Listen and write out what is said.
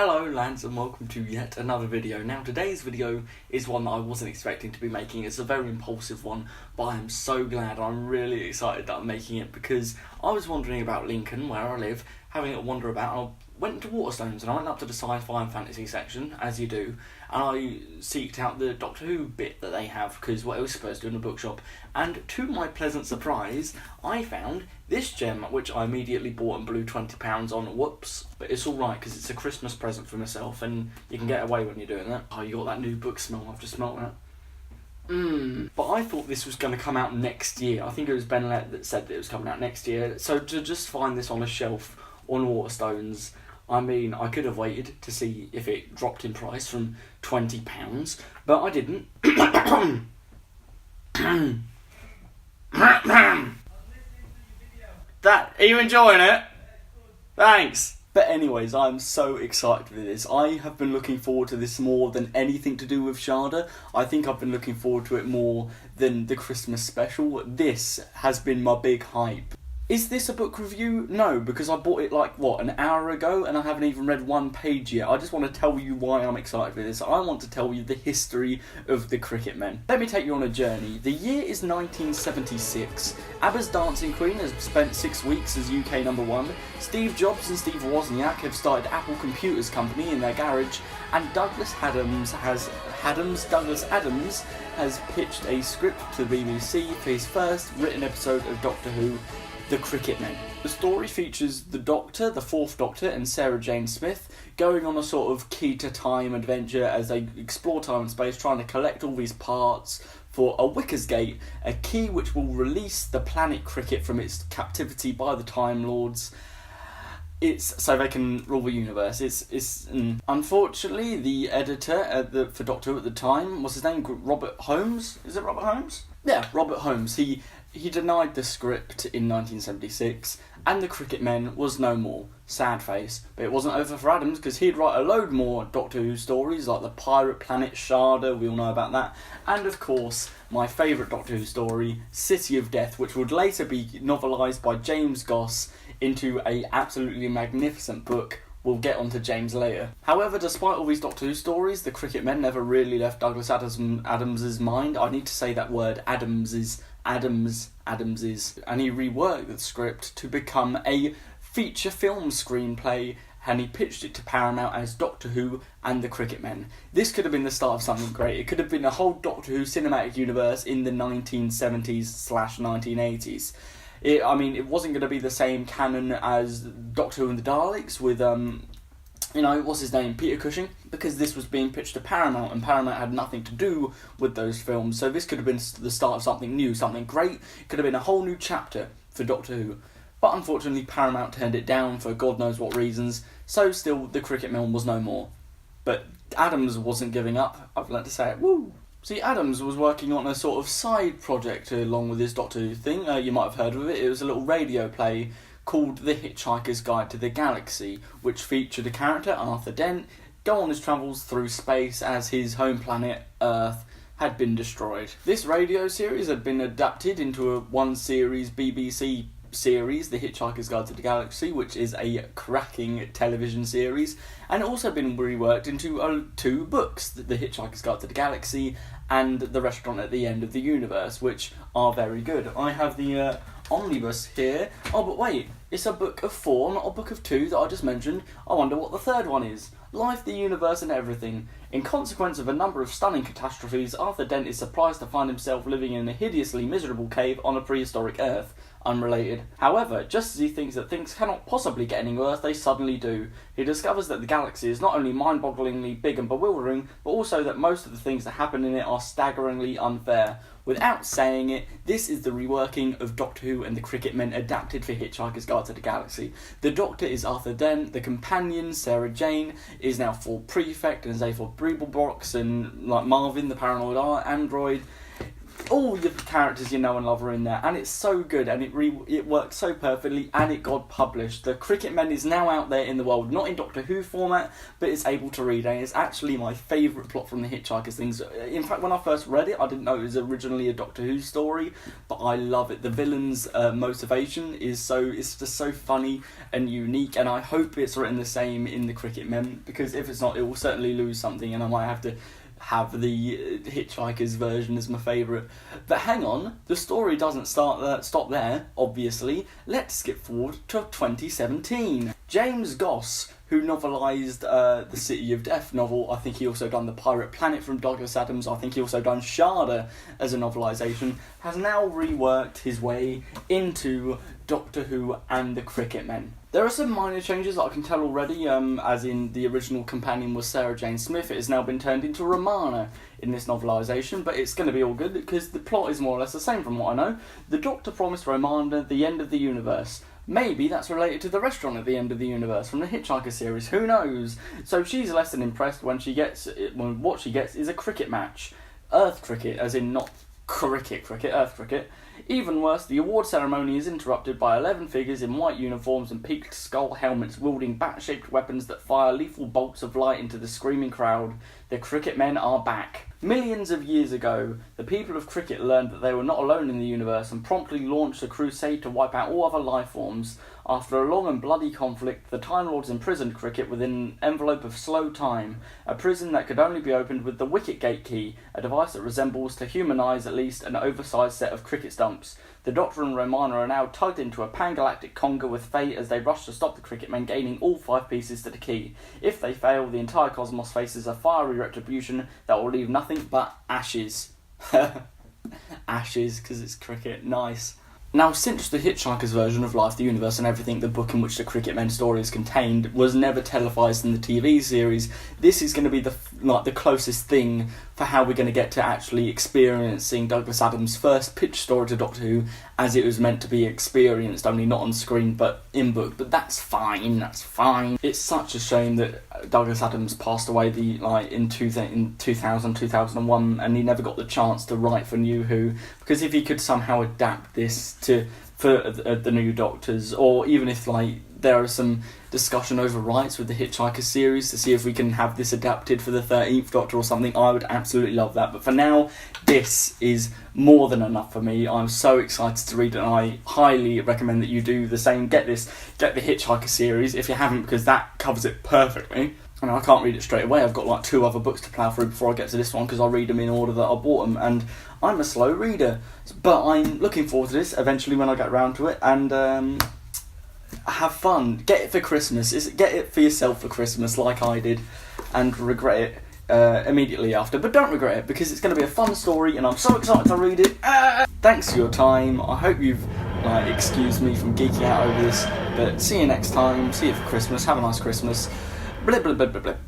Hello lads and welcome to yet another video. Now today's video is one that I wasn't expecting to be making. It's a very impulsive one, but I am so glad, I'm really excited that I'm making it because I was wandering about Lincoln, where I live, having a wander about. I went to Waterstones and I went up to the sci-fi and fantasy section, as you do, and I seeked out the Doctor Who bit that they have, because what else supposed to do in a bookshop, and to my pleasant surprise, I found this gem, which I immediately bought and blew £20 on. Whoops. But it's alright, because it's a Christmas present for myself, and you can get away when you're doing that. Oh, you got that new book smell, I've just smelt that. But I thought this was going to come out next year. I think it was Ben Lett that said that it was coming out next year. So to just find this on a shelf on Waterstones, I mean, I could have waited to see if it dropped in price from £20, but I didn't. Are you enjoying it? Thanks. But anyways, I'm so excited for this. I have been looking forward to this more than anything to do with Sharda. I think I've been looking forward to it more than the Christmas special. This has been my big hype. Is this a book review? No, because I bought it an hour ago and I haven't even read one page yet. I just want to tell you why I'm excited for this. I want to tell you the history of the Krikket Men. Let me take you on a journey. The year is 1976. ABBA's Dancing Queen has spent 6 weeks as UK #1. Steve Jobs and Steve Wozniak have started Apple Computers Company in their garage, and Douglas Adams has pitched a script to the BBC for his first written episode of Doctor Who, The Krikket Men. The story features the Doctor, the Fourth Doctor, and Sarah Jane Smith going on a sort of key to time adventure as they explore time and space, trying to collect all these parts for a Wicker's Gate, a key which will release the planet Krikkit from its captivity by the Time Lords. It's so they can rule the universe. Unfortunately, the editor for Doctor Who at the time, what's his name? Robert Holmes? Is it Robert Holmes? Yeah, Robert Holmes. He denied the script in 1976, and the Krikket Men was no more. Sad face. But it wasn't over for Adams, because he'd write a load more Doctor Who stories, like the Pirate Planet Sharda, we all know about that, and of course, my favourite Doctor Who story, City of Death, which would later be novelised by James Goss into a absolutely magnificent book. We'll get onto James later. However, despite all these Doctor Who stories, the Krikket Men never really left Douglas Adams's mind. I need to say that word, Adams, and he reworked the script to become a feature film screenplay, and he pitched it to Paramount as Doctor Who and the Krikket Men. This could have been the start of something great. It could have been a whole Doctor Who cinematic universe in the 1970s/1980s. It wasn't going to be the same canon as Doctor Who and the Daleks with, what's his name, Peter Cushing, because this was being pitched to Paramount, and Paramount had nothing to do with those films, so this could have been the start of something new, something great. It could have been a whole new chapter for Doctor Who. But unfortunately, Paramount turned it down for God knows what reasons, so still, the Krikket Men was no more. But Adams wasn't giving up, I've learnt to say it, woo! See, Adams was working on a sort of side project along with his Doctor Who thing. You might have heard of it. It was a little radio play called The Hitchhiker's Guide to the Galaxy, which featured a character, Arthur Dent, go on his travels through space as his home planet, Earth, had been destroyed. This radio series had been adapted into a one-series BBC series, The Hitchhiker's Guide to the Galaxy, which is a cracking television series, and also been reworked into 2 books, The Hitchhiker's Guide to the Galaxy and The Restaurant at the End of the Universe, which are very good. I have the omnibus here. Oh, but wait, it's a book of 4, not a book of 2 that I just mentioned. I wonder what the third one is. Life, the Universe and Everything. In consequence of a number of stunning catastrophes, Arthur Dent is surprised to find himself living in a hideously miserable cave on a prehistoric Earth. Unrelated. However, just as he thinks that things cannot possibly get any worse, they suddenly do. He discovers that the galaxy is not only mind-bogglingly big and bewildering, but also that most of the things that happen in it are staggeringly unfair. Without saying it, this is the reworking of Doctor Who and the Krikket Men adapted for Hitchhiker's Guide to the Galaxy. The Doctor is Arthur Dent, the companion, Sarah Jane, is now full prefect and Zaphod Beeblebrox, and Marvin, the paranoid android. all the characters you know and love are in there, and it's so good, and it works so perfectly, and it got published. The Krikket Men is now out there in the world, not in Doctor Who format, but it's able to read, and it's actually my favourite plot from the Hitchhiker's things. In fact, when I first read it, I didn't know it was originally a Doctor Who story, but I love it. The villain's motivation is it's just so funny and unique, and I hope it's written the same in the Krikket Men, because if it's not, it will certainly lose something, and I might have to have the Hitchhiker's version as my favourite. But hang on, the story doesn't stop there, obviously. Let's skip forward to 2017. James Goss, who novelised the City of Death novel. I think he also done The Pirate Planet from Douglas Adams. I think he also done Sharda as a novelisation, has now reworked his way into Doctor Who and the Krikket Men. There are some minor changes that I can tell already, as in the original companion was Sarah Jane Smith. It has now been turned into Romana in this novelisation, but it's going to be all good because the plot is more or less the same from what I know. The Doctor promised Romana the end of the universe. Maybe that's related to the restaurant at the end of the universe from the Hitchhiker series, who knows? So she's less than impressed when what she gets is a cricket match. Earth cricket, as in not cricket, Earth cricket. Even worse, the award ceremony is interrupted by 11 figures in white uniforms and peaked skull helmets wielding bat-shaped weapons that fire lethal bolts of light into the screaming crowd. The Krikket Men are back. Millions of years ago, the people of Krikkit learned that they were not alone in the universe and promptly launched a crusade to wipe out all other life forms. After a long and bloody conflict, the Time Lords imprisoned Krikkit within an envelope of slow time, a prison that could only be opened with the Wicket Gate key, a device that resembles, to human eyes at least, an oversized set of cricket stumps. The Doctor and Romana are now tugged into a pan-galactic conga with fate as they rush to stop the Krikket Men gaining all 5 pieces to the key. If they fail, the entire cosmos faces a fiery retribution that will leave nothing but ashes. Ashes, because it's cricket. Nice. Now, since the Hitchhiker's version of Life, the Universe and Everything, the book in which the Krikket Men story is contained, was never televised in the TV series, this is going to be the closest thing for how we're going to get to actually experiencing Douglas Adams' first pitch story to Doctor Who as it was meant to be experienced, only not on screen but in book. But that's fine. It's such a shame that Douglas Adams passed away in 2000, 2001, and he never got the chance to write for New Who, because if he could somehow adapt this for the new Doctors, or even if there are some discussion over rights with the Hitchhiker series to see if we can have this adapted for the 13th Doctor or something, I would absolutely love that. But for now, this is more than enough for me. I'm so excited to read it, and I highly recommend that you do the same. Get the Hitchhiker series if you haven't, because that covers it perfectly. And I can't read it straight away. I've got 2 other books to plough through before I get to this one, because I read them in order that I bought them, and I'm a slow reader. But I'm looking forward to this eventually when I get round to it, and have fun. Get it for Christmas. Get it for yourself for Christmas like I did, and regret it immediately after. But don't regret it, because it's going to be a fun story, and I'm so excited to read it. Thanks for your time. I hope you've excused me from geeking out over this, but see you next time. See you for Christmas. Have a nice Christmas. Blip, blip, blip, blip, blip.